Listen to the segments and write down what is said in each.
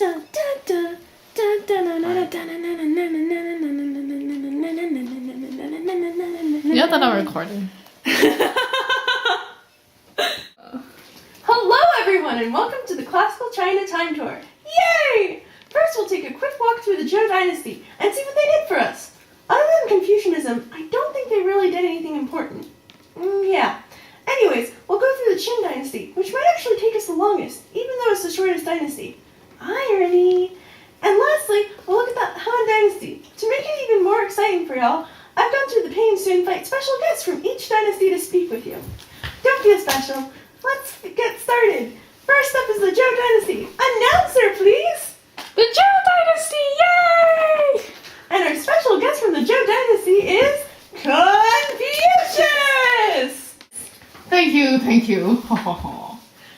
Yeah, that I'm recording. Hello everyone and welcome to the Classical China Time Tour. Yay! First we'll take a quick walk through the Zhou Dynasty and see what they did for us. Other than Confucianism, I don't think they really did anything important. Yeah. Anyways, we'll go through the Qin Dynasty, which might actually take us the longest, even though it's the shortest dynasty. Irony! And lastly, we'll look at the Han Dynasty. To make it even more exciting for y'all, I've gone through the pains to invite special guests from each dynasty to speak with you. Don't feel special. Let's get started. First up is the Zhou Dynasty. Announcer, please! The Zhou Dynasty, yay! And our special guest from the Zhou Dynasty is Confucius! Thank you.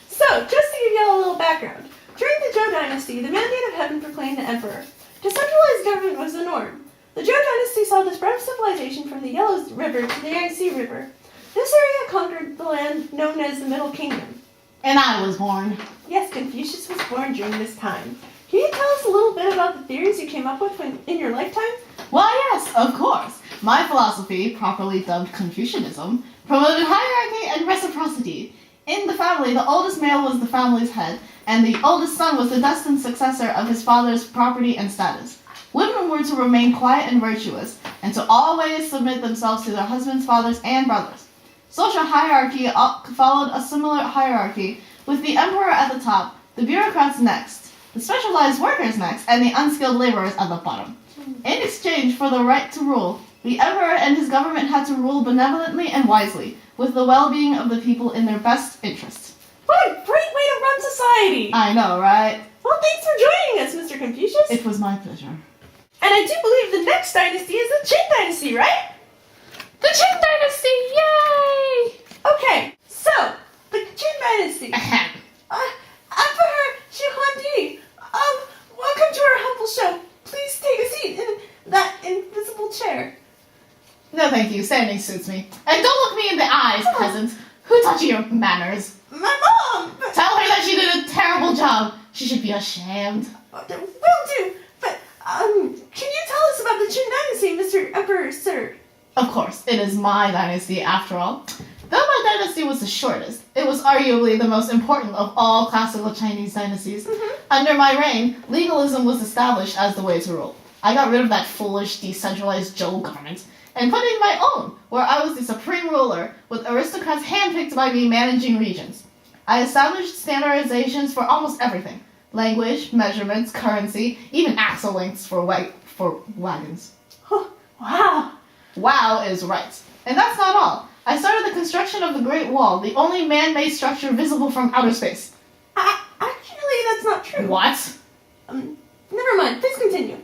So, just to give y'all a little background. During the Zhou Dynasty, the mandate of heaven proclaimed the emperor. Decentralized government was the norm. The Zhou Dynasty saw the spread of civilization from the Yellow River to the Yangtze River. This area conquered the land known as the Middle Kingdom. And I was born. Yes, Confucius was born during this time. Can you tell us a little bit about the theories you came up with in your lifetime? Why, yes, of course. My philosophy, properly dubbed Confucianism, promoted hierarchy and reciprocity. In the family, the oldest male was the family's head, and the oldest son was the destined successor of his father's property and status. Women were to remain quiet and virtuous, and to always submit themselves to their husbands, fathers, and brothers. Social hierarchy followed a similar hierarchy, with the emperor at the top, the bureaucrats next, the specialized workers next, and the unskilled laborers at the bottom. In exchange for the right to rule, the emperor and his government had to rule benevolently and wisely, with the well-being of the people in their best interest. What a great way to run society! I know, right? Well, thanks for joining us, Mr. Confucius. It was my pleasure. And I do believe the next dynasty is the Qin Dynasty, right? The Qin Dynasty, yay! Okay, so, the Qin Dynasty. Emperor Xi Huangdi, welcome to our humble show. Please take a seat in that invisible chair. No, thank you. Standing suits me. And don't look me in the eyes, peasant. Who taught you your manners? My mom! Tell her that she did a terrible job. She should be ashamed. Will do, but, can you tell us about the Qin Dynasty, Mr. Emperor, sir? Of course, it is my dynasty after all. Though my dynasty was the shortest, it was arguably the most important of all classical Chinese dynasties. Under my reign, legalism was established as the way to rule. I got rid of that foolish, decentralized Zhou government and put in my own, where I was the supreme ruler, with aristocrats handpicked by me managing regions. I established standardizations for almost everything. Language, measurements, currency, even axle lengths for wagons. Wow. Wow is right. And that's not all. I started the construction of the Great Wall, the only man-made structure visible from outer space. Actually, that's not true. What? Never mind. Please continue.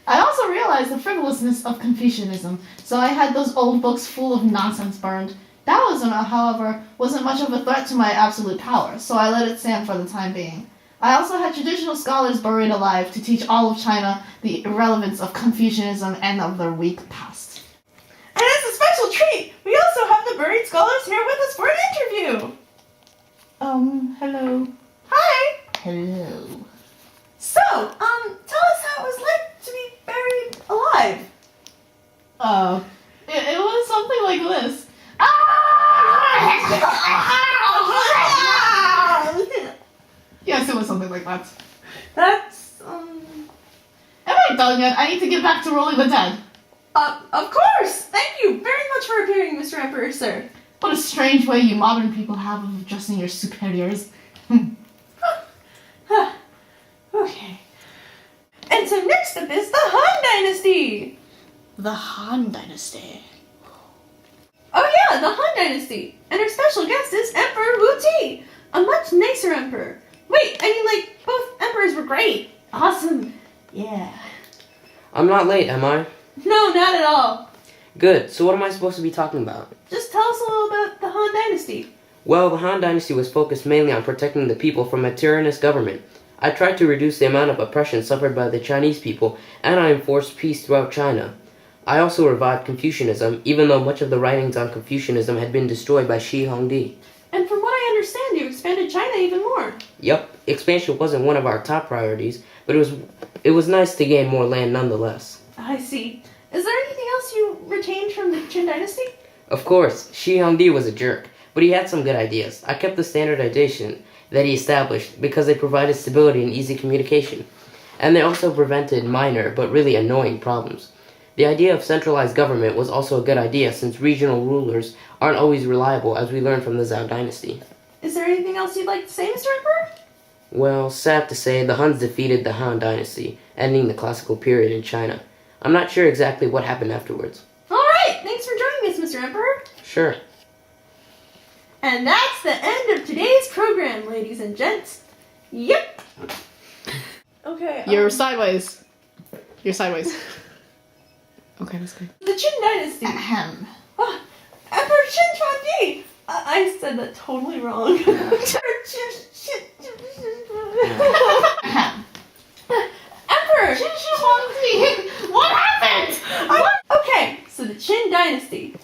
I also realized the frivolousness of Confucianism, so I had those old books full of nonsense burned. Taoism, however, wasn't much of a threat to my absolute power, so I let it stand for the time being. I also had traditional scholars buried alive to teach all of China the irrelevance of Confucianism and of their weak past. And as a special treat, we also have the buried scholars here with us for an interview. Hello. Hi. Hello. So, tell us how it was like to be buried alive. It was something like this. Yes, it was something like that. That's, Am I done yet? I need to get back to rolling the dead. Of course! Thank you very much for appearing, Mr. Emperor, sir. What a strange way you modern people have of addressing your superiors. Okay. And so next up is the Han Dynasty! The Han Dynasty. Oh yeah, the Han Dynasty! And our special guest is Emperor Wu Ti, a much nicer emperor. Wait, I mean, both emperors were great. Awesome. Yeah. I'm not late, am I? No, not at all. Good, so what am I supposed to be talking about? Just tell us a little about the Han Dynasty. Well, the Han Dynasty was focused mainly on protecting the people from a tyrannous government. I tried to reduce the amount of oppression suffered by the Chinese people, and I enforced peace throughout China. I also revived Confucianism, even though much of the writings on Confucianism had been destroyed by Xi Huangdi. And from what I understand, you expanded China China even more. Yup, expansion wasn't one of our top priorities, but it was nice to gain more land nonetheless. I see. Is there anything else you retained from the Qin dynasty? Of course, Shi Huangdi was a jerk, but he had some good ideas. I kept the standardization that he established because they provided stability and easy communication. And they also prevented minor but really annoying problems. The idea of centralized government was also a good idea since regional rulers aren't always reliable, as we learned from the Zhao dynasty. Is there anything else you'd like to say, Mr. Emperor? Well, sad to say, the Huns defeated the Han dynasty, ending the classical period in China. I'm not sure exactly what happened afterwards. Alright, thanks for joining us, Mr. Emperor. Sure. And that's the end of today's program, ladies and gents. Yep. Okay. You're sideways. You're sideways. Okay, that's good. The Qin dynasty. Ahem. Oh, Emperor Qin Huangdi. I said that totally wrong. Ahem. Emperor. What happened? Okay, so the Qin dynasty.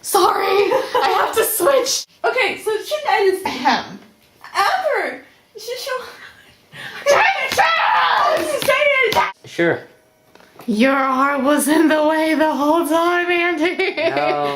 Sorry, I have to switch. Okay, so the Qin dynasty. Ahem. Emperor. Sure. Your heart was in the way the whole time, Andy. No.